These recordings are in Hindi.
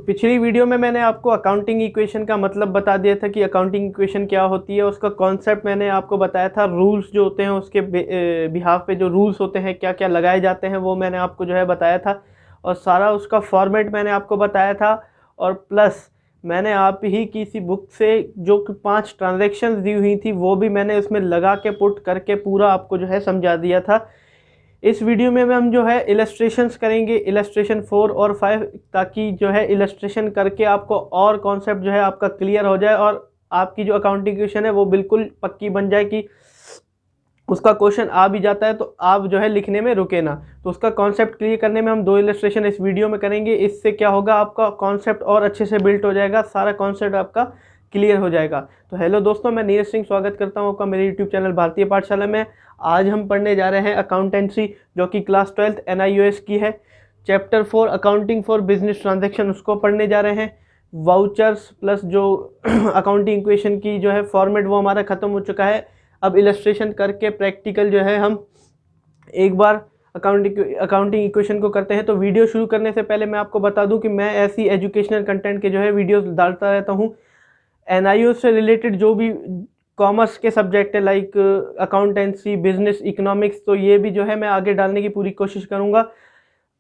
पिछली वीडियो में मैंने आपको अकाउंटिंग इक्वेशन का मतलब बता दिया था कि अकाउंटिंग इक्वेशन क्या होती है। उसका कॉन्सेप्ट मैंने आपको बताया था। रूल्स जो होते हैं उसके बिहाफ पे जो रूल्स होते हैं, क्या क्या लगाए जाते हैं, वो मैंने आपको जो है बताया था। और सारा उसका फॉर्मेट मैंने आपको बताया था। और प्लस मैंने आप ही किसी बुक से जो 5 ट्रांजेक्शन्स दी हुई थी वो भी मैंने उसमें लगा के पुट करके पूरा आपको जो है समझा दिया था। इस वीडियो में हम जो है इलस्ट्रेशंस करेंगे, इलस्ट्रेशन 4 और 5, ताकि जो है इलस्ट्रेशन करके आपको और कॉन्सेप्ट जो है आपका क्लियर हो जाए और आपकी जो अकाउंटिंग क्वेश्चन है वो बिल्कुल पक्की बन जाए कि उसका क्वेश्चन आ भी जाता है तो आप जो है लिखने में रुके ना। तो उसका कॉन्सेप्ट क्लियर करने में हम 2 इलस्ट्रेशन इस वीडियो में करेंगे। इससे क्या होगा, आपका कॉन्सेप्ट और अच्छे से बिल्ट हो जाएगा, सारा कॉन्सेप्ट आपका क्लियर हो जाएगा। तो हेलो दोस्तों, मैं नीरज सिंह स्वागत करता हूं आपका मेरे यूट्यूब चैनल भारतीय पाठशाला में। आज हम पढ़ने जा रहे हैं अकाउंटेंसी, जो कि क्लास 12th NIOS की है। Chapter 4 accounting for business transaction, उसको पढ़ने जा रहे हैं। वाउचर्स प्लस जो अकाउंटिंग इक्वेशन की जो है फॉर्मेट वो हमारा ख़त्म हो चुका है। अब इलस्ट्रेशन करके प्रैक्टिकल जो है हम एक बार अकाउंटिंग इक्वेशन को करते हैं। तो वीडियो शुरू करने से पहले मैं आपको बता दूं कि मैं ऐसी एजुकेशनल कंटेंट के जो है वीडियोस डालता रहता हूं। NIOS से रिलेटेड जो भी कॉमर्स के सब्जेक्ट है, लाइक अकाउंटेंसी, बिजनेस, इकोनॉमिक्स, तो ये भी जो है मैं आगे डालने की पूरी कोशिश करूंगा।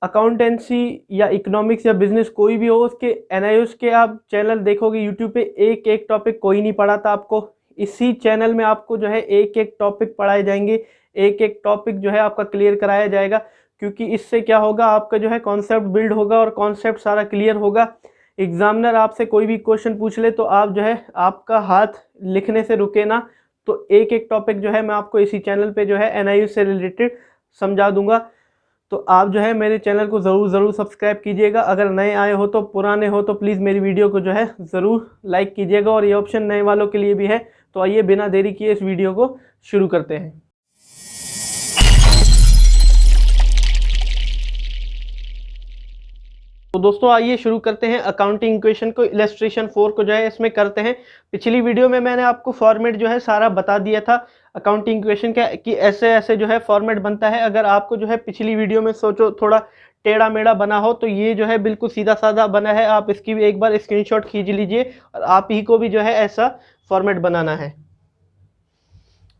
अकाउंटेंसी या इकोनॉमिक्स या बिजनेस कोई भी हो, उसके NIOS के आप चैनल देखोगे यूट्यूब पे, एक एक टॉपिक कोई नहीं पढ़ाता आपको। इसी चैनल में आपको जो है एक एक टॉपिक पढ़ाए जाएंगे, एक एक टॉपिक जो है आपका क्लियर कराया जाएगा। क्योंकि इससे क्या होगा, आपका जो है कॉन्सेप्ट बिल्ड होगा और कॉन्सेप्ट सारा क्लियर होगा। एग्जामिनर आपसे कोई भी क्वेश्चन पूछ ले तो आप जो है आपका हाथ लिखने से रुके ना। तो एक एक टॉपिक जो है मैं आपको इसी चैनल पे जो है NIOS से रिलेटेड समझा दूंगा। तो आप जो है मेरे चैनल को ज़रूर सब्सक्राइब कीजिएगा। अगर नए आए हो तो, पुराने हो तो प्लीज़ मेरी वीडियो को जो है ज़रूर लाइक कीजिएगा। और ये ऑप्शन नए वालों के लिए भी है। तो आइए बिना देरी किए इस वीडियो को शुरू करते हैं। तो दोस्तों आइए शुरू करते हैं अकाउंटिंग इक्वेशन को। इलस्ट्रेशन 4 को जो है इसमें करते हैं। पिछली वीडियो में मैंने आपको फॉर्मेट जो है सारा बता दिया था अकाउंटिंग इक्वेशन का, कि ऐसे ऐसे जो है फॉर्मेट बनता है। अगर आपको जो है पिछली वीडियो में सोचो थोड़ा टेढ़ा मेढ़ा बना हो, तो ये जो है बिल्कुल सीधा साधा बना है। आप इसकी भी एक बार स्क्रीनशॉट खींच लीजिए और आप ही को भी जो है ऐसा फॉर्मेट बनाना है।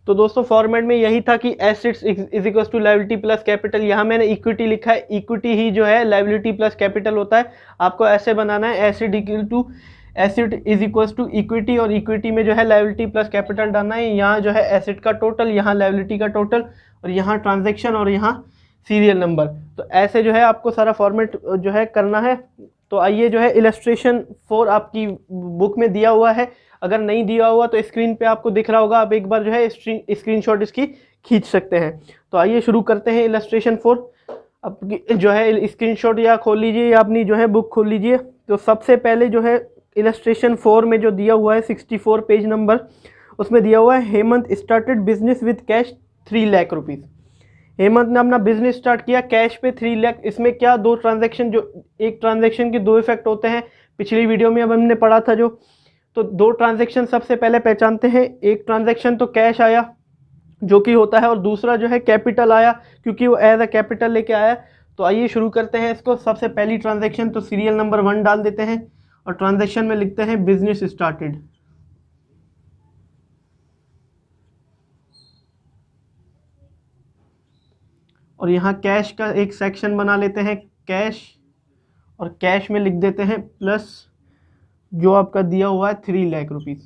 तो दोस्तों फॉर्मेट में यही था कि assets is equal to liability plus capital. यहाँ मैंने इक्विटी लिखा है, इक्विटी ही जो है लायबिलिटी प्लस कैपिटल होता है। आपको ऐसे बनाना है, asset is equal to equity, और इक्विटी में जो है लायबिलिटी प्लस कैपिटल डालना है। यहाँ जो है एसेट का टोटल, यहाँ लायबिलिटी का टोटल, और यहाँ ट्रांजेक्शन, और यहाँ सीरियल नंबर। तो ऐसे जो है आपको सारा फॉर्मेट जो है करना है। तो आइए जो है इलस्ट्रेशन 4 आपकी बुक में दिया हुआ है। अगर नहीं दिया हुआ तो स्क्रीन पे आपको दिख रहा होगा, आप एक बार जो है स्क्रीनशॉट इसकी खींच सकते हैं। तो आइए शुरू करते हैं इलस्ट्रेशन 4। आपकी जो है स्क्रीनशॉट या खोल लीजिए या अपनी जो है बुक खोल लीजिए। तो सबसे पहले जो है इलस्ट्रेशन 4 में जो दिया हुआ है 64 पेज नंबर, उसमें दिया हुआ है Hemant started business with cash 3 lakh rupees. Hemant ने अपना बिजनेस स्टार्ट किया कैश पे 3 लाख। इसमें क्या, 2 ट्रांजेक्शन, जो एक ट्रांजेक्शन के 2 इफेक्ट होते हैं। पिछली वीडियो में अब हमने पढ़ा था जो, तो 2 ट्रांजेक्शन सबसे पहले पहचानते हैं। एक ट्रांजेक्शन तो कैश आया जो कि होता है, और दूसरा जो है कैपिटल आया, क्योंकि वो एज अ कैपिटल लेके आया। तो आइए शुरू करते हैं इसको। सबसे पहली ट्रांजेक्शन तो सीरियल नंबर 1 डाल देते हैं और ट्रांजेक्शन में लिखते हैं बिजनेस स्टार्टेड। और यहाँ कैश का एक सेक्शन बना लेते हैं, कैश, और कैश में लिख देते हैं प्लस जो आपका दिया हुआ है 3 लाख रुपीज़।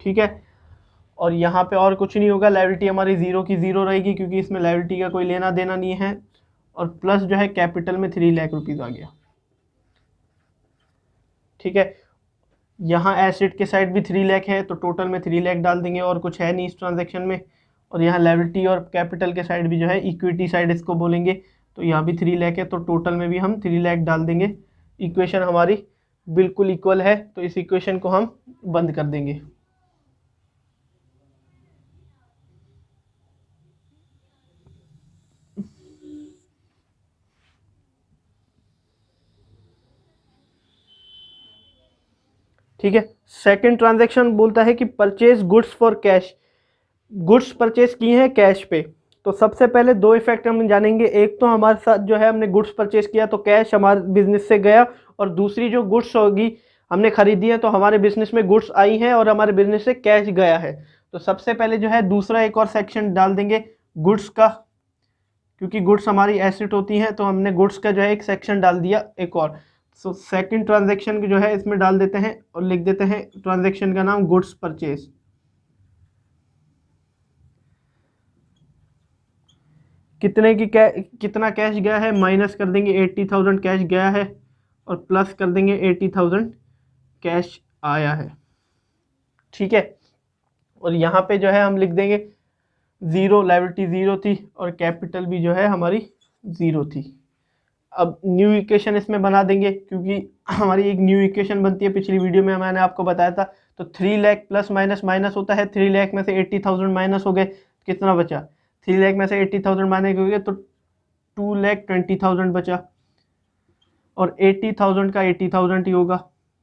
ठीक है। और यहाँ पे और कुछ नहीं होगा, लायबिलिटी हमारी 0 की 0 रहेगी, क्योंकि इसमें लायबिलिटी का कोई लेना देना नहीं है। और प्लस जो है कैपिटल में 3 लाख रुपीज़ आ गया। ठीक है। यहाँ एसेट के साइड भी 3 लाख है, तो टोटल में 3 लाख डाल देंगे, और कुछ है नहीं इस ट्रांजेक्शन में। और यहाँ लायबिलिटी और कैपिटल के साइड भी जो है इक्विटी साइड इसको बोलेंगे, तो यहाँ भी 3 लाख है, तो टोटल में भी हम 3 लाख डाल देंगे। इक्वेशन हमारी बिल्कुल इक्वल है, तो इस इक्वेशन को हम बंद कर देंगे। ठीक है। सेकंड ट्रांजैक्शन बोलता है कि purchase goods for cash. Goods purchase किए हैं कैश पे, तो सबसे पहले दो इफेक्ट हम जानेंगे। एक तो हमारे साथ जो है हमने गुड्स परचेज किया तो कैश हमारे बिजनेस से गया, और दूसरी जो गुड्स होगी हमने खरीदी है तो हमारे बिजनेस में गुड्स आई हैं और हमारे बिजनेस से कैश गया है। तो सबसे पहले जो है दूसरा एक और सेक्शन डाल देंगे गुड्स का, क्योंकि गुड्स हमारी एसेट होती हैं तो हमने गुड्स का जो है एक सेक्शन डाल दिया एक और। सो सेकंड ट्रांजैक्शन जो है इसमें डाल देते हैं और लिख देते हैं ट्रांजैक्शन का नाम गुड्स परचेज। कितना कैश गया है माइनस कर देंगे 80,000 कैश गया है और प्लस कर देंगे 80,000 कैश आया है। ठीक है, और यहाँ पे जो है हम लिख देंगे ज़ीरो, लायबिलिटी ज़ीरो थी और कैपिटल भी जो है हमारी ज़ीरो थी। अब न्यू इक्वेशन इसमें बना देंगे, क्योंकि हमारी एक न्यू इक्वेशन बनती है, पिछली वीडियो में मैंने आपको बताया था। तो 3 लाख प्लस माइनस माइनस होता है, 3 लाख में से 80,000 माइनस हो गए, कितना बचा? 3 लाख में से 80,000 माइनस हो गए तो 2,20,000 बचा, और 80,000 का 80,000 ही होगा,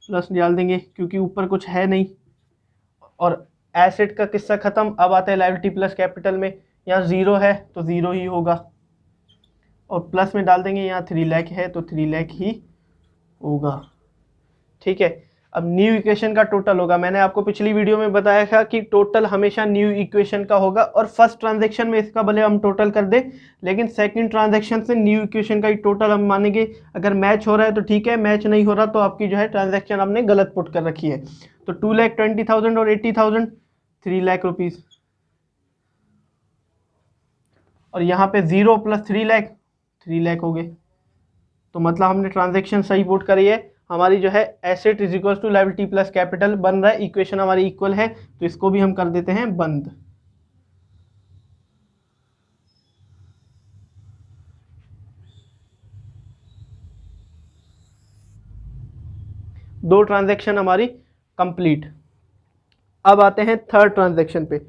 प्लस डाल देंगे क्योंकि ऊपर कुछ है नहीं। और एसेट का किस्सा खत्म। अब आता है लायबिलिटी प्लस कैपिटल में, यहाँ ज़ीरो है तो ज़ीरो ही होगा, और प्लस में डाल देंगे यहाँ 3 लाख है तो 3 लाख ही होगा। ठीक है, अब न्यू इक्वेशन का टोटल होगा। मैंने आपको पिछली वीडियो में बताया था कि टोटल हमेशा न्यू इक्वेशन का होगा, और फर्स्ट ट्रांजैक्शन में इसका भले हम टोटल कर दें, लेकिन सेकंड ट्रांजैक्शन से न्यू इक्वेशन का ही टोटल हम मानेंगे। अगर मैच हो रहा है तो ठीक है, मैच नहीं हो रहा तो आपकी जो है ट्रांजैक्शन आपने गलत पुट कर रखी है। तो 2,20,000 और 80,000 3 लाख रुपीज़, और यहाँ पे 0 प्लस 3 लाख 3 लाख हो गए। तो मतलब हमने ट्रांजैक्शन सही पुट करी है। हमारी जो है asset is equal to liability plus capital बन रहा है, इक्वेशन हमारी इक्वल है, तो इसको भी हम कर देते हैं बंद। दो ट्रांजैक्शन हमारी कंप्लीट। अब आते हैं थर्ड ट्रांजैक्शन पे।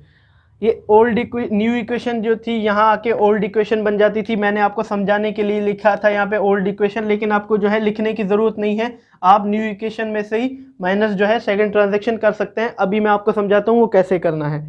ये न्यू इक्वेशन जो थी यहाँ आके ओल्ड इक्वेशन बन जाती थी। मैंने आपको समझाने के लिए लिखा था यहाँ पे ओल्ड इक्वेशन, लेकिन आपको जो है लिखने की ज़रूरत नहीं है, आप न्यू इक्वेशन में से ही माइनस जो है सेकंड ट्रांजैक्शन कर सकते हैं। अभी मैं आपको समझाता हूँ वो कैसे करना है।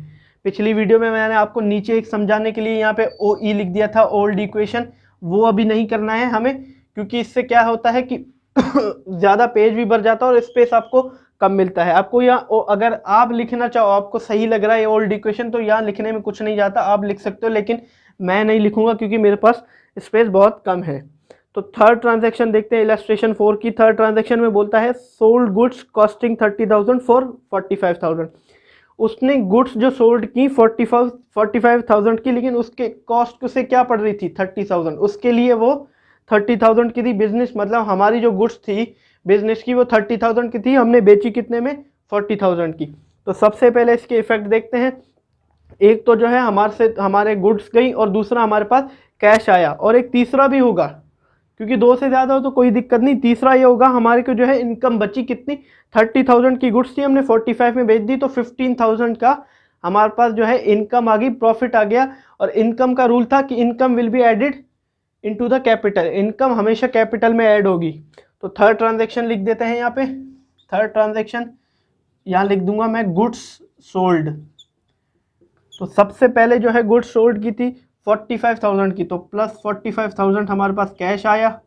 पिछली वीडियो में मैंने आपको नीचे एक समझाने के लिए यहाँ पे OE लिख दिया था, ओल्ड इक्वेशन, वो अभी नहीं करना है हमें, क्योंकि इससे क्या होता है कि ज़्यादा पेज भी भर जाता है और स्पेस आपको कम मिलता है। आपको यहाँ अगर आप लिखना चाहो, आपको सही लग रहा है ओल्ड इक्वेशन, तो यहाँ लिखने में कुछ नहीं जाता, आप लिख सकते हो, लेकिन मैं नहीं लिखूंगा क्योंकि मेरे पास स्पेस बहुत कम है। तो थर्ड ट्रांजैक्शन देखते हैं, इलस्ट्रेशन 4 की। थर्ड ट्रांजैक्शन में बोलता है सोल्ड गुड्स कॉस्टिंग 30,000 फॉर 45,000। उसने गुड्स जो सोल्ड की 45,000 की, लेकिन उसके कॉस्ट से क्या पड़ रही थी 30,000, उसके लिए वो 30,000 की थी। बिजनेस मतलब हमारी जो गुड्स थी बिजनेस की वो 30,000 की थी, हमने बेची कितने में 40,000 की। तो सबसे पहले इसके इफेक्ट देखते हैं। एक तो जो है हमारे गुड्स गई, और दूसरा हमारे पास कैश आया, और एक तीसरा भी होगा, क्योंकि दो से ज़्यादा हो तो कोई दिक्कत नहीं। तीसरा ये होगा, हमारे को जो है इनकम बची कितनी, 30,000 की गुड्स थी, हमने 45 में बेच दी, तो 15,000 का हमारे पास जो है इनकम आ गई, प्रॉफिट आ गया। और इनकम का रूल था कि income will be added into the capital, income हमेशा कैपिटल में ऐड होगी। तो थर्ड ट्रांजैक्शन लिख देते हैं यहाँ पे। थर्ड ट्रांजैक्शन यहाँ लिख दूंगा मैं गुड्स सोल्ड। तो सबसे पहले जो है गुड्स सोल्ड की थी 45,000 की, तो प्लस 45,000 हमारे पास कैश आया,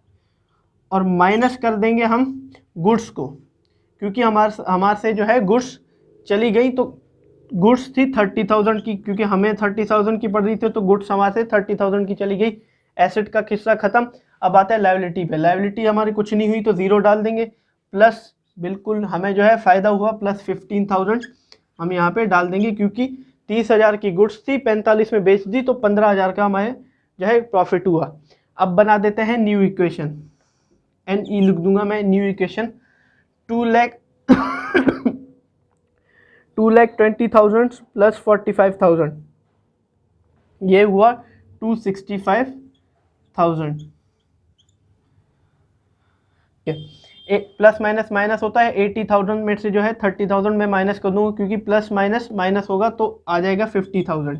और माइनस कर देंगे हम गुड्स को, क्योंकि हमारे से जो है गुड्स चली गई। तो गुड्स थी 30,000 की, क्योंकि हमें 30,000 की पड़ रही थी, तो गुड्स हमारे से 30,000 की चली गई। एसेट का किस्सा खत्म। अब आता है लायबिलिटी पे। लायबिलिटी हमारी कुछ नहीं हुई तो 0 डाल देंगे, प्लस बिल्कुल हमें जो है फ़ायदा हुआ, प्लस 15,000 हम यहाँ पे डाल देंगे, क्योंकि 30,000 की गुड्स थी, 45 में बेच दी, तो 15,000 का हमारे जो है प्रॉफिट हुआ। अब बना देते हैं न्यू इक्वेशन, NE लिख दूंगा मैं न्यू इक्वेशन। 2,20,000 प्लस 45,000, ये हुआ 265,000। प्लस माइनस माइनस होता है, 80,000 में से जो है 30,000 में माइनस कर दूंगा, क्योंकि प्लस माइनस माइनस होगा तो आ जाएगा 50,000,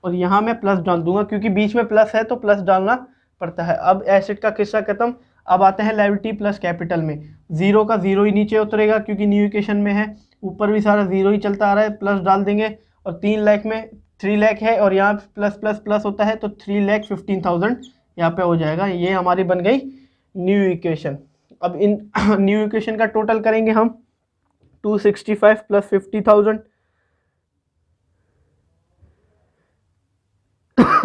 और यहाँ मैं प्लस डाल दूंगा क्योंकि बीच में प्लस है तो प्लस डालना पड़ता है। अब एसेट का किस्सा खत्म। अब आते हैं लायबिलिटी प्लस कैपिटल में। 0 का 0 ही नीचे उतरेगा क्योंकि न्यू इक्वेशन में है, ऊपर भी सारा 0 ही चलता आ रहा है, प्लस डाल देंगे, और 3 लाख में 3 लाख है और यहाँ प्लस प्लस प्लस होता है तो 3,15,000 यहाँ पे हो जाएगा। ये हमारी बन गई न्यू इक्वेशन। अब इन न्यू इक्वेशन का टोटल करेंगे हम 265 प्लस 50,000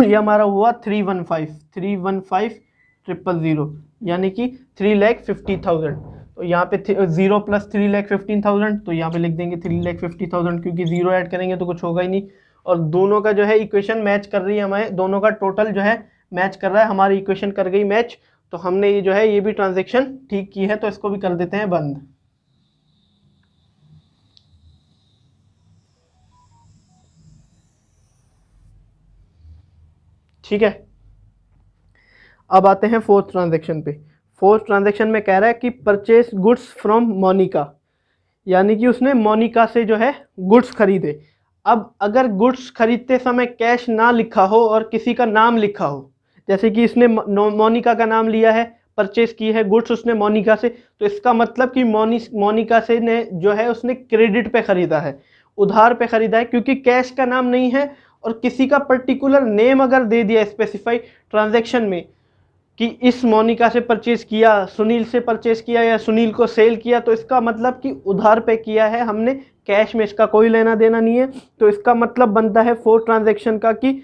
ये हमारा हुआ 315,000 यानी कि 3,50,000। तो यहाँ पे 0 प्लस 3,15,000 तो यहाँ पे लिख देंगे 3,50,000 क्योंकि 0 ऐड करेंगे तो कुछ होगा ही नहीं। और दोनों का जो है इक्वेशन मैच कर रही है, हमें दोनों का टोटल जो है मैच कर रहा है, हमारी इक्वेशन कर गई मैच। तो हमने ये जो है ये भी ट्रांजेक्शन ठीक की है, तो इसको भी कर देते हैं बंद। ठीक है, अब आते हैं फोर्थ ट्रांजेक्शन पे। फोर्थ ट्रांजेक्शन में कह रहा है कि परचेज गुड्स फ्रॉम मोनिका, यानी कि उसने मोनिका से जो है गुड्स खरीदे। अब अगर गुड्स खरीदते समय कैश ना लिखा हो और किसी का नाम लिखा हो, जैसे कि इसने मोनिका का नाम लिया है, परचेज की है गुड्स उसने मोनिका से, तो इसका मतलब कि मोनिका से ने जो है उसने क्रेडिट पे खरीदा है, उधार पे खरीदा है, क्योंकि कैश का नाम नहीं है। और किसी का पर्टिकुलर नेम अगर दे दिया स्पेसिफाई ट्रांजैक्शन में कि इस मोनिका से परचेज किया, सुनील से परचेज किया या सुनील को सेल किया, तो इसका मतलब कि उधार पे किया है हमने, कैश में इसका कोई लेना देना नहीं है। तो इसका मतलब बनता है फोर्थ ट्रांजैक्शन का कि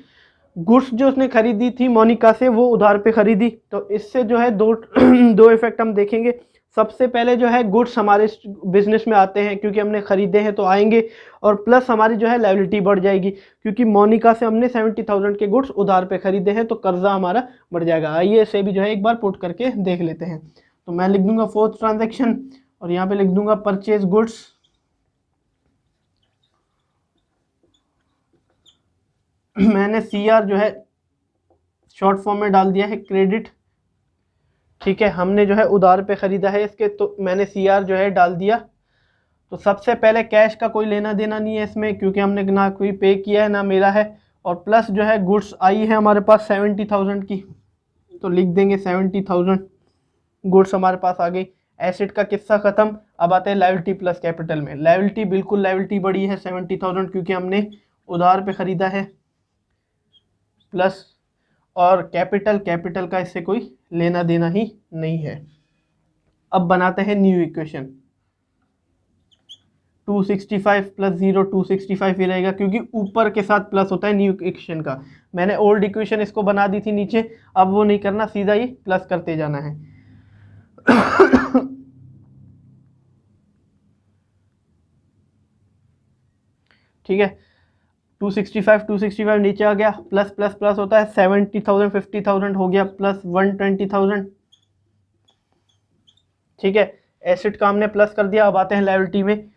गुड्स जो उसने खरीदी थी मोनिका से वो उधार पे खरीदी। तो इससे जो है दो इफेक्ट हम देखेंगे। सबसे पहले जो है गुड्स हमारे बिजनेस में आते हैं क्योंकि हमने खरीदे हैं तो आएंगे, और प्लस हमारी जो है लायबिलिटी बढ़ जाएगी क्योंकि मोनिका से हमने 70,000 के गुड्स उधार पे खरीदे हैं, तो कर्जा हमारा बढ़ जाएगा। आइए इसे भी जो है एक बार पुट करके देख लेते हैं। तो मैं लिख दूंगा फोर्थ ट्रांजैक्शन और यहाँ पे लिख दूंगा परचेज गुड्स मैंने CR जो है शॉर्ट फॉर्म में डाल दिया है क्रेडिट। ठीक है, हमने जो है उधार पे खरीदा है इसके, तो मैंने CR जो है डाल दिया। तो सबसे पहले कैश का कोई लेना देना नहीं है इसमें क्योंकि हमने ना कोई पे किया है ना मेरा है। और प्लस जो है गुड्स आई है हमारे पास 70,000 की, तो लिख देंगे 70,000 गुड्स हमारे पास आ गई। एसेट का किस्सा खत्म। अब आते हैं लायबिलिटी प्लस कैपिटल में। लायबिलिटी बिल्कुल लायबिलिटी बढ़ी है 70,000 क्योंकि हमने उधार पे खरीदा है, प्लस और कैपिटल का इससे कोई लेना देना ही नहीं है। अब बनाते हैं न्यू इक्वेशन। 265 प्लस 0 265 ही रहेगा क्योंकि ऊपर के साथ प्लस होता है न्यू इक्वेशन का। मैंने ओल्ड इक्वेशन इसको बना दी थी नीचे, अब वो नहीं करना, सीधा ही प्लस करते जाना है। ठीक है, 265 नीचे आ गया, प्लस प्लस प्लस होता है, 70,000 50,000 हो गया, प्लस 120,000। ठीक है, एसेट का हमने प्लस कर दिया। अब आते हैं लायबिलिटी में।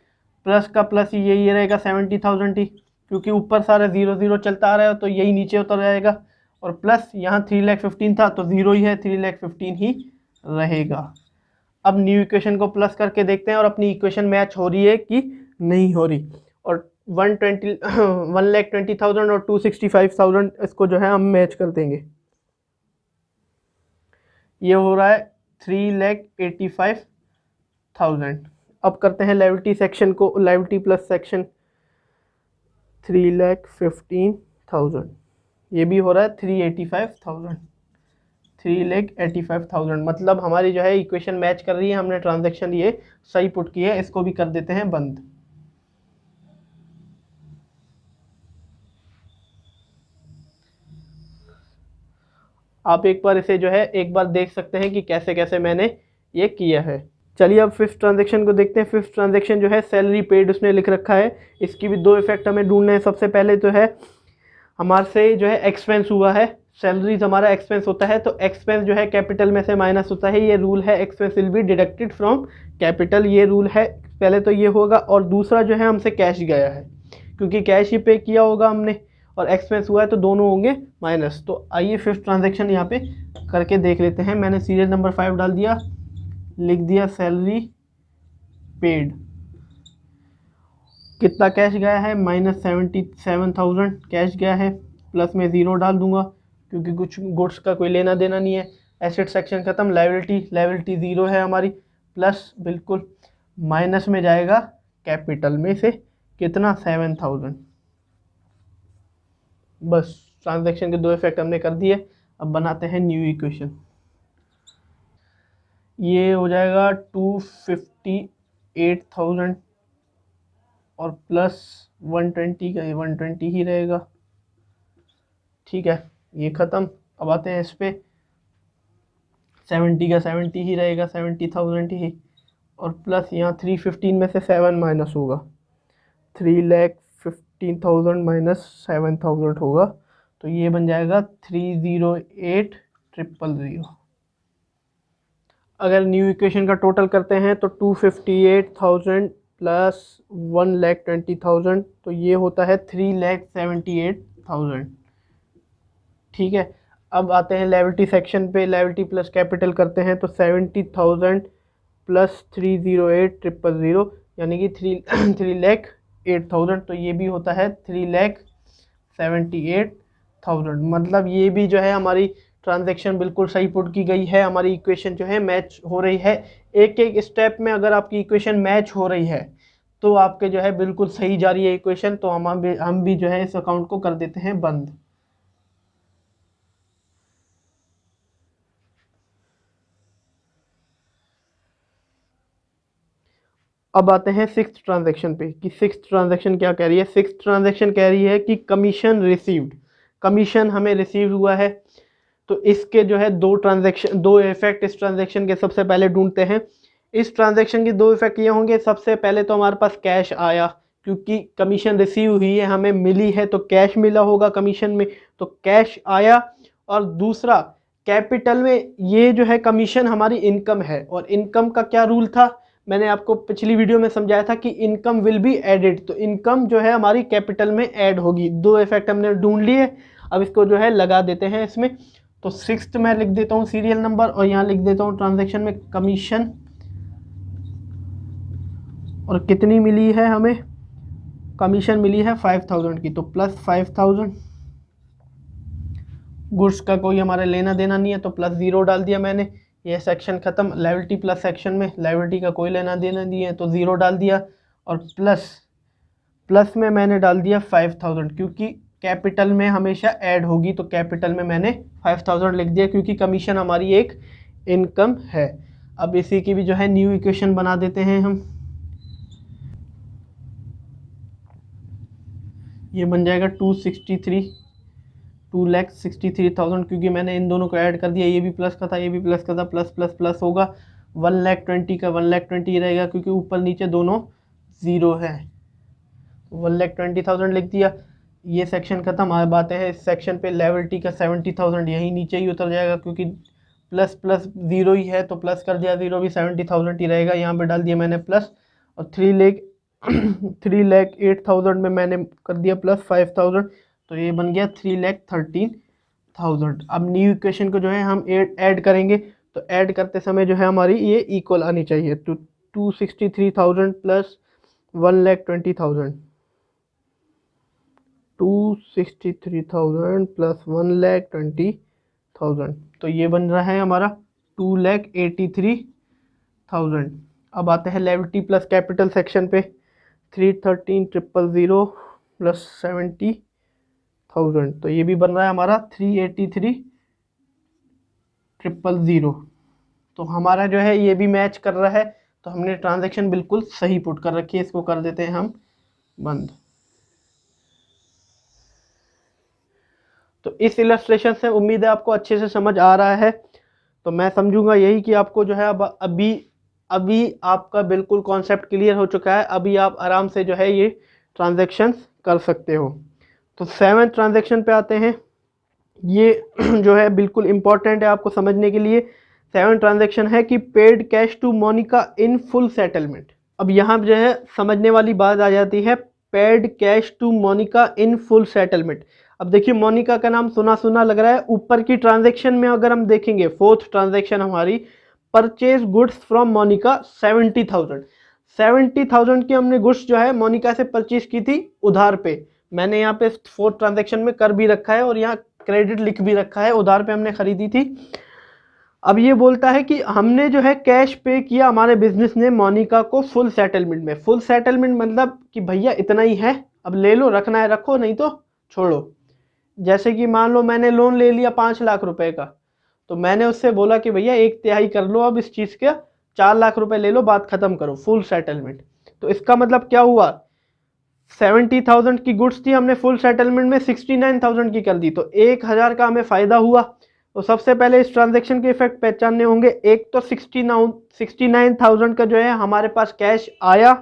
प्लस का प्लस ही यही रहेगा 70,000 ही, क्योंकि ऊपर सारा 0 0 चलता आ रहा है तो यही नीचे उतर जाएगा। और प्लस यहाँ 3,15,000 था तो 0 ही है, 3,15,000 ही रहेगा। अब न्यू इक्वेशन को प्लस करके देखते हैं और अपनी इक्वेशन मैच हो रही है कि नहीं हो रही। और 1,20,000 और 265,000 इसको जो है हम मैच कर देंगे। ये हो रहा है 3,85,000। अब करते हैं लायबिलिटी सेक्शन को, लायबिलिटी प्लस सेक्शन 3,15,000। ये भी हो रहा है 3,85,000। 3,85,000 मतलब हमारी जो है इक्वेशन मैच कर रही है, हमने ट्रांजैक्शन ये सही पुट की है। इसको भी कर देते हैं बंद। आप एक बार इसे जो है एक बार देख सकते हैं कि कैसे कैसे मैंने ये किया है। चलिए अब फिफ्थ ट्रांजैक्शन को देखते हैं। फिफ्थ ट्रांजैक्शन जो है सैलरी पेड उसने लिख रखा है। इसकी भी दो इफेक्ट हमें ढूंढने हैं। सबसे पहले तो है हमारे से जो है एक्सपेंस हुआ है, सैलरीज हमारा एक्सपेंस होता है, तो एक्सपेंस जो है कैपिटल में से माइनस होता है। ये रूल है, expense will be deducted from capital, ये रूल है। पहले तो ये होगा। और दूसरा जो है हमसे कैश गया है, क्योंकि कैश ही पे किया होगा हमने और एक्सपेंस हुआ है, तो दोनों होंगे माइनस। तो आइए फिफ्थ ट्रांजैक्शन यहाँ पे करके देख लेते हैं। मैंने सीरियल नंबर 5 डाल दिया, लिख दिया सैलरी पेड। कितना कैश गया है? -77,000 कैश गया है। प्लस में 0 डाल दूंगा क्योंकि कुछ गुड्स का कोई लेना देना नहीं है। एसेट सेक्शन खत्म। लायबिलिटी 0 है हमारी। प्लस बिल्कुल माइनस में जाएगा कैपिटल में से कितना? 7,000। बस ट्रांजैक्शन के दो इफेक्ट हमने कर दिए। अब बनाते हैं न्यू इक्वेशन। ये हो जाएगा 258,000 और प्लस 120 का, ये 120 ही रहेगा। ठीक है, ये ख़त्म। अब आते हैं इस पे, 70 का 70 ही रहेगा, 70,000 ही, और प्लस यहाँ 315 में से 7 माइनस होगा, 3,15,000 माइनस 7,000 होगा, तो ये बन जाएगा 308,000। अगर न्यू इक्वेशन का टोटल करते हैं तो 258,000 प्लस 1,20,000, तो ये होता है 3,78,000। ठीक है, अब आते हैं लायबिलिटी सेक्शन पे। लायबिलिटी प्लस कैपिटल करते हैं तो 70,000 प्लस 308,000 यानी कि 3,08,000, तो ये भी होता है 3,78,000। मतलब ये भी जो है हमारी ट्रांजैक्शन बिल्कुल सही पुट की गई है, हमारी इक्वेशन जो है मैच हो रही है। एक एक स्टेप में अगर आपकी इक्वेशन मैच हो रही है तो आपके जो है बिल्कुल सही जा रही है इक्वेशन, तो हम भी जो है इस अकाउंट को कर देते हैं बंद। अब आते हैं सिक्स्थ ट्रांजैक्शन पे कि सिक्स्थ ट्रांजैक्शन क्या कह रही है। सिक्स्थ ट्रांजैक्शन कह रही है कि कमीशन रिसीव्ड, कमीशन हमें रिसीव हुआ है। तो इसके जो है दो इफेक्ट इस ट्रांजैक्शन के सबसे पहले ढूंढते हैं। इस ट्रांजैक्शन के दो इफेक्ट ये होंगे, सबसे पहले तो हमारे पास कैश आया, क्योंकि कमीशन रिसीव हुई है, हमें मिली है, तो कैश मिला होगा कमीशन में, तो कैश आया। और दूसरा, कैपिटल में ये जो है कमीशन हमारी इनकम है, और इनकम का क्या रूल था, मैंने आपको पिछली वीडियो में समझाया था कि इनकम विल बी एडेड, तो इनकम जो है हमारी कैपिटल में ऐड होगी। दो इफेक्ट हमने ढूंढ लिए, अब इसको जो है लगा देते हैं इसमें। तो सिक्स्थ में लिख देता हूँ सीरियल नंबर, और यहाँ लिख देता हूँ ट्रांजैक्शन में कमीशन, और कितनी मिली है हमें, कमीशन मिली है 5,000 की, तो प्लस 5,000। गुड्स का कोई हमारे लेना देना नहीं है, तो प्लस 0 डाल दिया मैंने। ये सेक्शन ख़त्म। लायबिलिटी प्लस सेक्शन में लायबिलिटी का कोई लेना देना नहीं है, तो 0 डाल दिया, और प्लस में मैंने डाल दिया 5,000, क्योंकि कैपिटल में हमेशा ऐड होगी, तो कैपिटल में मैंने 5,000 लिख दिया, क्योंकि कमीशन हमारी एक इनकम है। अब इसी की भी जो है न्यू इक्वेशन बना देते हैं हम। ये बन जाएगा 2,63,000, क्योंकि मैंने इन दोनों को ऐड कर दिया, ये भी प्लस का था, ये भी प्लस का था, प्लस प्लस प्लस होगा। 1,20,000 का 1,20,000 रहेगा, क्योंकि ऊपर नीचे दोनों 0 है। 1,20,000 लिख दिया। ये सेक्शन खत्म। अब आते हैं इस सेक्शन पे, लायबिलिटी का 70,000 यही नीचे ही उतर जाएगा, क्योंकि प्लस प्लस 0 ही है, तो प्लस कर दिया, 0 भी 70,000 ही रहेगा। यहाँ पे डाल दिया मैंने प्लस, और 3,08,000 में मैंने कर दिया प्लस 5,000, तो ये बन गया 3,13,000। अब न्यू इक्वेशन को जो है हम ऐड करेंगे, तो ऐड करते समय जो है हमारी ये इक्वल आनी चाहिए। तो 263,000 प्लस 1,20,000, 263,000 प्लस 1,20,000, तो ये बन रहा है हमारा 2,83,000। अब आते हैं लायबिलिटी प्लस कैपिटल सेक्शन पे। 313,000 प्लस 70,000, तो ये भी बन रहा है हमारा 383,000। तो हमारा जो है ये भी मैच कर रहा है, तो हमने ट्रांजैक्शन बिल्कुल सही पुट कर रखी है। इसको कर देते हैं हम बंद। तो इस इलस्ट्रेशन से उम्मीद है आपको अच्छे से समझ आ रहा है। तो मैं समझूंगा यही कि आपको जो है अब अभी आपका बिल्कुल कॉन्सेप्ट क्लियर हो चुका है। अभी आप आराम से जो है ये ट्रांजैक्शंस कर सकते हो। तो 7th ट्रांजैक्शन पे आते हैं। ये जो है बिल्कुल इम्पॉर्टेंट है आपको समझने के लिए। 7th ट्रांजैक्शन है कि paid cash to Monica in full settlement. अब यहाँ जो है समझने वाली बात आ जाती है, paid cash to Monica in full settlement. अब देखिए, मोनिका का नाम सुना सुना लग रहा है। ऊपर की ट्रांजैक्शन में अगर हम देखेंगे, 4th ट्रांजैक्शन हमारी, परचेज गुड्स फ्रॉम मोनिका 70,000 की हमने गुड्स जो है मोनिका से परचेज की थी उधार पे। मैंने यहाँ पे 4th ट्रांजैक्शन में कर भी रखा है, और यहाँ क्रेडिट लिख भी रखा है, उधार पे हमने खरीदी थी। अब ये बोलता है कि हमने जो है कैश पे किया हमारे बिजनेस ने मोनिका को फुल सेटलमेंट में। फुल सेटलमेंट मतलब कि भैया इतना ही है, अब ले लो, रखना है रखो, नहीं तो छोड़ो। जैसे कि मान लो मैंने लोन ले लिया 5 लाख रुपए का, तो मैंने उससे बोला कि भैया 1/3 कर लो अब इस चीज़ का, 4 लाख रुपए ले लो, बात खत्म करो, फुल सेटलमेंट। तो इसका मतलब क्या हुआ, 70,000 की गुड्स थी, हमने फुल सेटलमेंट में 69,000 की कर दी, तो 1,000 का हमें फ़ायदा हुआ। तो सबसे पहले इस ट्रांजैक्शन के इफेक्ट पहचानने होंगे। एक तो 69,000 का जो है हमारे पास कैश आया,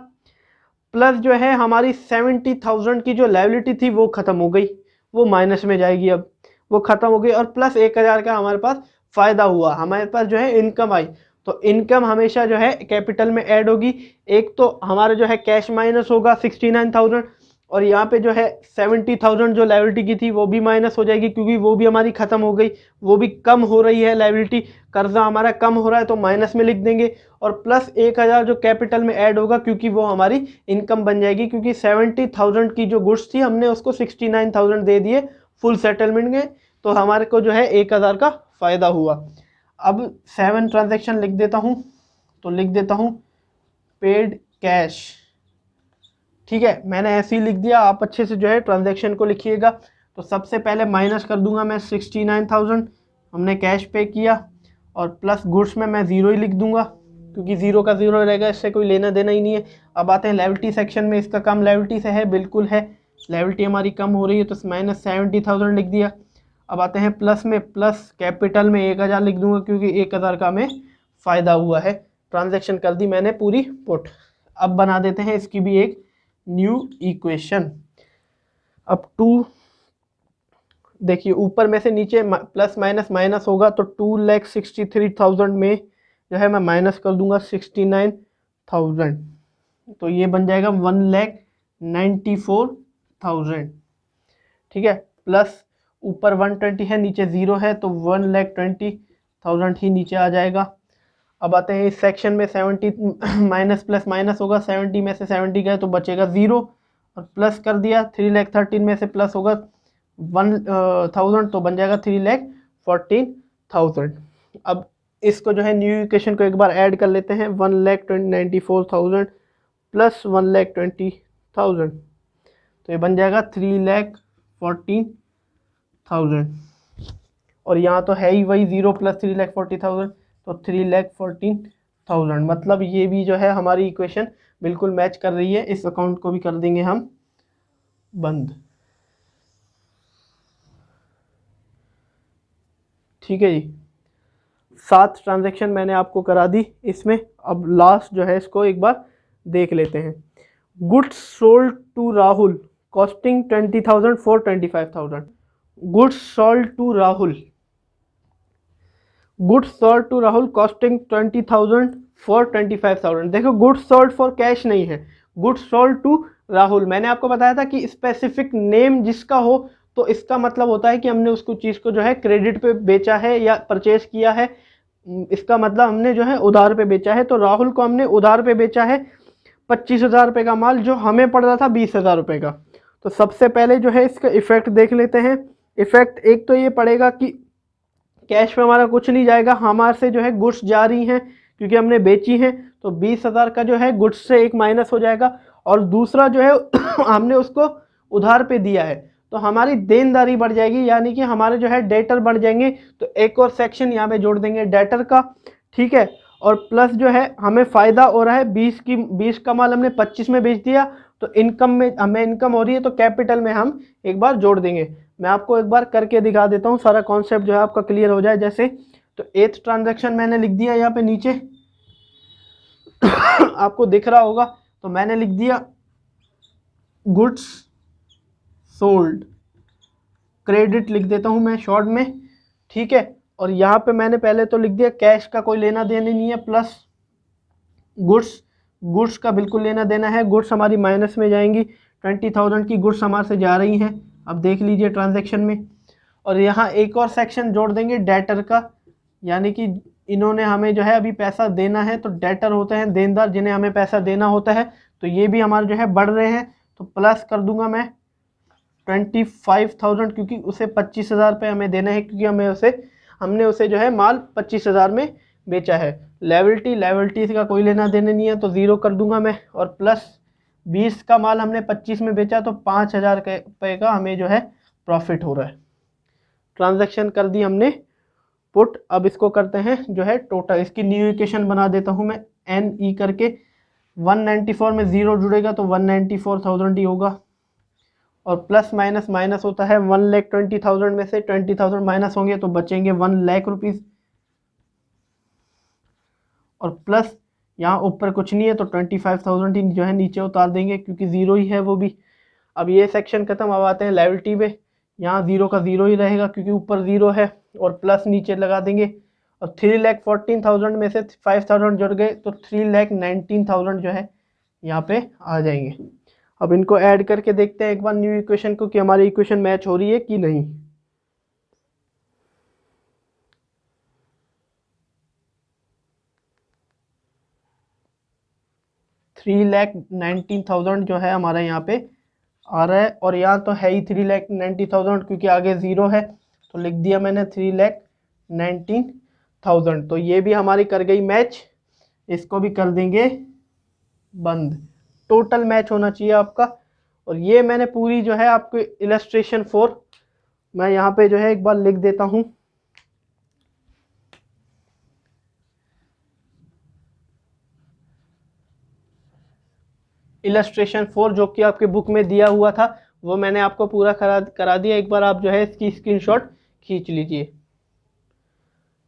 प्लस जो है हमारी 70,000 की जो लायबिलिटी थी वो खत्म हो गई, वो माइनस में जाएगी, अब वो खत्म हो गई, और प्लस 1,000 का हमारे पास फायदा हुआ, हमारे पास जो है इनकम आई। तो इनकम हमेशा जो है कैपिटल में ऐड होगी। एक तो हमारा जो है कैश माइनस होगा 69,000, और यहाँ पे जो है 70,000 जो लायबिलिटी की थी वो भी माइनस हो जाएगी, क्योंकि वो भी हमारी खत्म हो गई, वो भी कम हो रही है लायबिलिटी, कर्जा हमारा कम हो रहा है तो माइनस में लिख देंगे। और प्लस 1,000 जो कैपिटल में ऐड होगा, क्योंकि वो हमारी इनकम बन जाएगी, क्योंकि 70,000 की जो गुड्स थी हमने उसको 69,000 दे दिए फुल सेटलमेंट में, तो हमारे को जो है 1,000 का फायदा हुआ। अब 7 ट्रांजेक्शन लिख देता हूँ, तो लिख देता हूँ पेड कैश। ठीक है, मैंने ऐसे ही लिख दिया, आप अच्छे से जो है ट्रांजैक्शन को लिखिएगा। तो सबसे पहले माइनस कर दूंगा मैं 69,000 हमने कैश पे किया, और प्लस गुड्स में मैं 0 ही लिख दूंगा, क्योंकि 0 का 0 रहेगा, इससे कोई लेना देना ही नहीं है। अब आते हैं लायबिलिटी सेक्शन में, इसका काम लायबिलिटी से है, बिल्कुल है, लायबिलिटी हमारी कम हो रही है, तो माइनस 70,000 लिख दिया। अब आते हैं प्लस में, प्लस कैपिटल में 1,000 लिख दूंगा, क्योंकि 1,000 का हमें फ़ायदा हुआ है। ट्रांजैक्शन कर दी मैंने पूरी पुट। अब बना देते हैं इसकी भी एक न्यू इक्वेशन। अब 2, देखिए ऊपर में से नीचे प्लस माइनस माइनस होगा, तो 2,63,000 में जो है मैं माइनस कर दूंगा 69,000, तो ये बन जाएगा 1,94,000। ठीक है, प्लस ऊपर 120 है, नीचे 0 है, तो 1,20,000 ही नीचे आ जाएगा। अब आते हैं इस सेक्शन में, 70 माइनस प्लस माइनस होगा, 70 में से 70 गए तो बचेगा 0, और प्लस कर दिया 3,13,000 में से प्लस होगा 1,000, तो बन जाएगा 3,14,000। अब इसको जो है न्यू इक्वेशन को एक बार ऐड कर लेते हैं, 1,94,000 प्लस 1,20,000, तो ये बन जाएगा 3,14,000। और यहाँ तो है ही वही 0 प्लस 3,40,000, तो 3,14,000, मतलब ये भी जो है हमारी इक्वेशन बिल्कुल मैच कर रही है। इस अकाउंट को भी कर देंगे हम बंद। ठीक है जी, 7 ट्रांजैक्शन मैंने आपको करा दी इसमें। अब लास्ट जो है इसको एक बार देख लेते हैं। Goods sold to Rahul costing 20,000 for 25,000। Goods sold to Rahul, goods sold to Rahul costing 20,000 for 25,000। देखो गुड्स सोल्ड फॉर कैश नहीं है, गुड्स सोल्ड टू राहुल। मैंने आपको बताया था कि स्पेसिफिक नेम जिसका हो तो इसका मतलब होता है कि हमने उसको चीज़ को जो है क्रेडिट पे बेचा है या परचेज किया है, इसका मतलब हमने जो है उधार पे बेचा है। तो राहुल को हमने उधार पे बेचा है 25,000 रुपये का माल, जो हमें पड़ रहा था 20,000 रुपये का। तो सबसे पहले जो है इसका इफेक्ट देख लेते हैं। इफेक्ट एक तो ये पड़ेगा कि कैश में हमारा कुछ नहीं जाएगा, हमारे से जो है गुड्स जा रही हैं क्योंकि हमने बेची हैं, तो 20,000 का जो है गुड्स से एक माइनस हो जाएगा। और दूसरा जो है हमने उसको उधार पे दिया है, तो हमारी देनदारी बढ़ जाएगी, यानी कि हमारे जो है डेटर बढ़ जाएंगे। तो एक और सेक्शन यहाँ पे जोड़ देंगे डेटर का। ठीक है, और प्लस जो है हमें फ़ायदा हो रहा है, 20 का माल हमने 25 में बेच दिया, तो इनकम में हमें इनकम हो रही है, तो कैपिटल में हम एक बार जोड़ देंगे। मैं आपको एक बार करके दिखा देता हूँ, सारा कॉन्सेप्ट जो है आपका क्लियर हो जाए। जैसे तो 8th ट्रांजैक्शन मैंने लिख दिया यहाँ पे नीचे आपको दिख रहा होगा, तो मैंने लिख दिया गुड्स सोल्ड, क्रेडिट लिख देता हूँ मैं शॉर्ट में। ठीक है, और यहाँ पे मैंने पहले तो लिख दिया कैश का कोई लेना देना नहीं है, प्लस गुड्स का बिल्कुल लेना देना है। गुड्स हमारी माइनस में जाएंगी, 20,000 की गुड्स हमारे से जा रही हैं, अब देख लीजिए ट्रांजैक्शन में। और यहाँ एक और सेक्शन जोड़ देंगे डेटर का, यानी कि इन्होंने हमें जो है अभी पैसा देना है, तो डेटर होते हैं देनदार जिन्हें हमें पैसा देना होता है, तो ये भी हमारे जो है बढ़ रहे हैं, तो प्लस कर दूंगा मैं 25,000, क्योंकि उसे 25,000 रुपये हमें देना है, क्योंकि हमने उसे जो है माल 25,000 में बेचा है। लायबिलिटी का कोई लेना देना नहीं है, तो 0 कर दूंगा मैं। और प्लस 20 का माल हमने 25 में बेचा, तो 5,000 रुपये का हमें जो है प्रॉफिट हो रहा है। ट्रांजैक्शन कर दी हमने पुट। अब इसको करते हैं जो है टोटल, इसकी न्यू इक्वेशन बना देता हूँ मैं एन ई करके। 194 में 0 जुड़ेगा तो 194,000 ही होगा, और प्लस माइनस माइनस होता है। 1,20,000 में से 20,000 माइनस होंगे तो बचेंगे 1,00,000 रुपीज़, और प्लस यहाँ ऊपर कुछ नहीं है तो 25,000 ही जो है नीचे उतार देंगे क्योंकि ज़ीरो ही है वो भी। अब ये सेक्शन खत्म। अब आते हैं लायबिलिटी में। यहाँ 0 का 0 ही रहेगा क्योंकि ऊपर 0 है, और प्लस नीचे लगा देंगे। और 3,14,000 में से 5,000 जुड़ गए तो 3,19,000 जो है यहाँ पे आ जाएंगे। अब इनको ऐड करके देखते हैं एक बार न्यू इक्वेशन को कि हमारी इक्वेशन मैच हो रही है कि नहीं। 3,19,000 जो है हमारा यहाँ पे आ रहा है, और यहाँ तो है ही 3,90,000 क्योंकि आगे 0 है तो लिख दिया मैंने 3,19,000। तो ये भी हमारी कर गई मैच। इसको भी कर देंगे बंद। टोटल मैच होना चाहिए आपका। और ये मैंने पूरी जो है आपको इलस्ट्रेशन 4 मैं यहाँ पे जो है एक बार लिख देता हूँ। इलस्ट्रेशन 4 जो कि आपके बुक में दिया हुआ था वो मैंने आपको पूरा करा दिया। एक बार आप जो है इसकी स्क्रीनशॉट खींच लीजिए।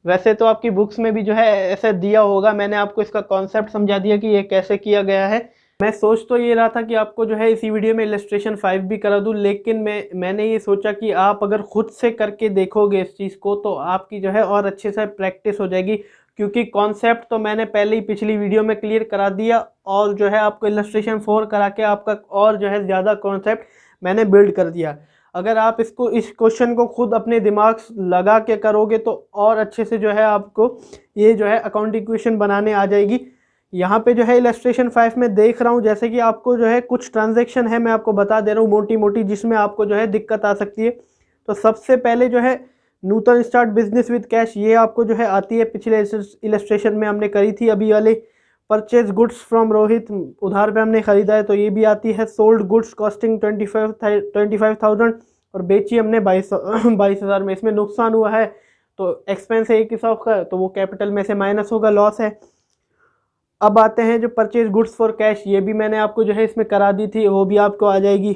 वैसे तो आपकी बुक्स में भी जो है ऐसे दिया होगा, मैंने आपको इसका कॉन्सेप्ट समझा दिया कि ये कैसे किया गया है। मैं सोच तो ये रहा था कि आपको जो है इसी वीडियो में इलस्ट्रेशन 5 भी करा दूं, लेकिन मैंने ये सोचा कि आप अगर खुद से करके देखोगे इस चीज़ को तो आपकी जो है और अच्छे से प्रैक्टिस हो जाएगी, क्योंकि कॉन्सेप्ट तो मैंने पहले ही पिछली वीडियो में क्लियर करा दिया, और जो है आपको इलस्ट्रेशन 4 करा के आपका और जो है ज़्यादा कॉन्सेप्ट मैंने बिल्ड कर दिया। अगर आप इस क्वेश्चन को खुद अपने दिमाग लगा के करोगे तो और अच्छे से जो है आपको ये जो है अकाउंटिंग इक्वेशन बनाने आ जाएगी। यहाँ पे जो है इलस्ट्रेशन 5 में देख रहा हूँ जैसे कि आपको जो है कुछ ट्रांजैक्शन है, मैं आपको बता दे रहा हूँ मोटी मोटी, जिसमें आपको जो है दिक्कत आ सकती है। तो सबसे पहले जो है नूतन स्टार्ट बिजनेस विद कैश, ये आपको जो है आती है, पिछले इलस्ट्रेशन में हमने करी थी अभी वाले। परचेज गुड्स फ्रॉम रोहित, उधार पे हमने खरीदा है तो ये भी आती है। सोल्ड गुड्स कॉस्टिंग 25,000 और बेची हमने 22,000 में, इसमें नुकसान हुआ है तो एक्सपेंस है एक हिसाब का, तो वो कैपिटल में से माइनस होगा, लॉस है। अब आते हैं जो परचेज गुड्स फॉर कैश, ये भी मैंने आपको जो है इसमें करा दी थी, वो भी आपको आ जाएगी।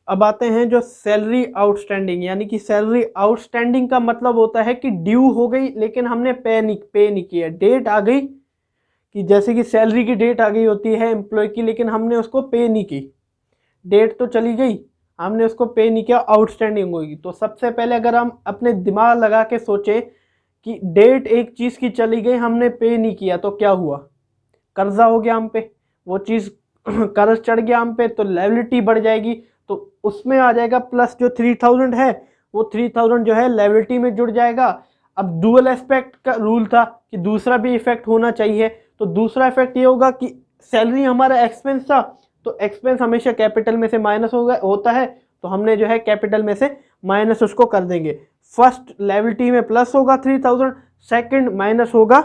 अब आते हैं जो सैलरी आउटस्टैंडिंग, यानी कि सैलरी आउटस्टैंडिंग का मतलब होता है कि ड्यू हो गई लेकिन हमने पे नहीं किया। डेट आ गई कि जैसे कि सैलरी की डेट आ गई होती है एम्प्लॉय की, लेकिन हमने उसको पे नहीं की, डेट तो चली गई, हमने उसको पे नहीं किया, आउटस्टैंडिंग होगी। तो सबसे पहले अगर हम अपने दिमाग लगा के सोचें कि डेट एक चीज़ की चली गई, हमने पे नहीं किया तो क्या हुआ, कर्जा हो गया हम पे, वो चीज़ कर्ज चढ़ गया हम पे, तो लायबिलिटी बढ़ जाएगी। तो उसमें आ जाएगा प्लस जो 3,000 है वो 3,000 जो है लायबिलिटी में जुड़ जाएगा। अब डुअल एस्पेक्ट का रूल था कि दूसरा भी इफेक्ट होना चाहिए, तो दूसरा इफेक्ट ये होगा कि सैलरी हमारा एक्सपेंस था तो एक्सपेंस हमेशा कैपिटल में से माइनस होता है, तो हमने जो है कैपिटल में से माइनस उसको कर देंगे। फर्स्ट लायबिलिटी में प्लस होगा 3,000, सेकंड माइनस होगा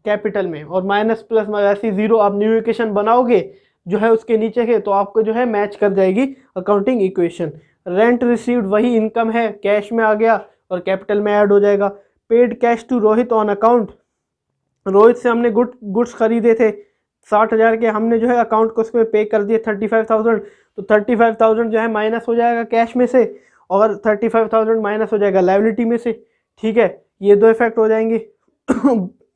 कैपिटल में, और माइनस प्लस ऐसी 0 आप न्यू इक्वेशन बनाओगे जो है उसके नीचे के, तो आपको जो है मैच कर जाएगी अकाउंटिंग इक्वेशन। रेंट रिसीव्ड वही इनकम है, कैश में आ गया और कैपिटल में ऐड हो जाएगा। Paid cash to Rohit on account, Rohit से हमने गुड्स खरीदे थे 60,000 के, हमने जो है अकाउंट को उसमें पे कर दिए 35,000, तो 35,000 जो है माइनस हो जाएगा कैश में से, और 35,000 माइनस हो जाएगा लायबिलिटी में से। ठीक है, ये दो इफेक्ट हो जाएंगे।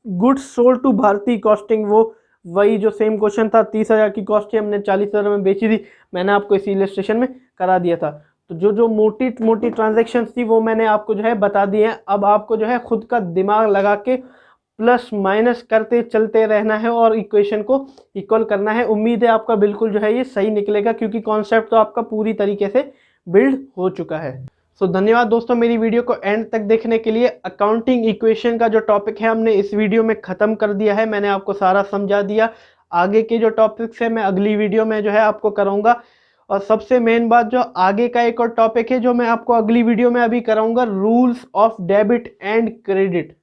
Goods sold to Bharti costing, वो वही जो सेम क्वेश्चन था, 30,000 की कॉस्ट थी, हमने 40,000 में बेची थी, मैंने आपको इसी इलस्ट्रेशन में करा दिया था। तो जो मोटी मोटी ट्रांजैक्शन थी वो मैंने आपको जो है बता दी है। अब आपको जो है खुद का दिमाग लगा के प्लस माइनस करते चलते रहना है और इक्वेशन को इक्वल करना है। उम्मीद है आपका बिल्कुल जो है ये सही निकलेगा, क्योंकि कॉन्सेप्ट तो आपका पूरी तरीके से बिल्ड हो चुका है। सो धन्यवाद दोस्तों मेरी वीडियो को एंड तक देखने के लिए। अकाउंटिंग इक्वेशन का जो टॉपिक है हमने इस वीडियो में ख़त्म कर दिया है, मैंने आपको सारा समझा दिया। आगे के जो टॉपिक्स है मैं अगली वीडियो में जो है आपको कराऊंगा। और सबसे मेन बात, जो आगे का एक और टॉपिक है जो मैं आपको अगली वीडियो में अभी कराऊंगा, rules of debit and credit.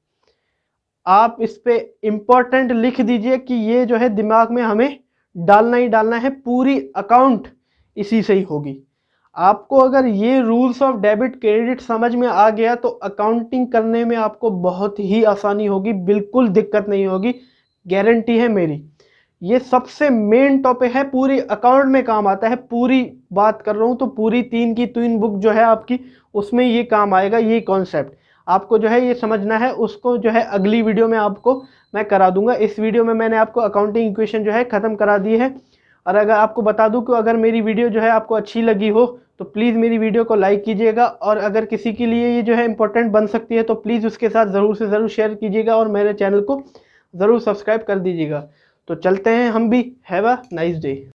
आप इस पे इम्पोर्टेंट लिख दीजिए कि ये जो है दिमाग में हमें डालना ही डालना है, पूरी अकाउंट इसी से ही होगी। आपको अगर ये रूल्स ऑफ डेबिट क्रेडिट समझ में आ गया तो अकाउंटिंग करने में आपको बहुत ही आसानी होगी, बिल्कुल दिक्कत नहीं होगी, गारंटी है मेरी। ये सबसे मेन टॉपिक है, पूरी अकाउंट में काम आता है, पूरी बात कर रहा हूँ तो पूरी 3 की 3 बुक जो है आपकी, उसमें ये काम आएगा। ये कॉन्सेप्ट आपको जो है ये समझना है, उसको जो है अगली वीडियो में आपको मैं करा दूंगा। इस वीडियो में मैंने आपको अकाउंटिंग इक्वेशन जो है ख़त्म करा दी है। और अगर आपको बता दूं कि अगर मेरी वीडियो जो है आपको अच्छी लगी हो तो प्लीज़ मेरी वीडियो को लाइक कीजिएगा, और अगर किसी के लिए ये जो है इंपॉर्टेंट बन सकती है तो प्लीज़ उसके साथ ज़रूर से ज़रूर शेयर कीजिएगा और मेरे चैनल को ज़रूर सब्सक्राइब कर दीजिएगा। तो चलते हैं हम भी। Have a nice day.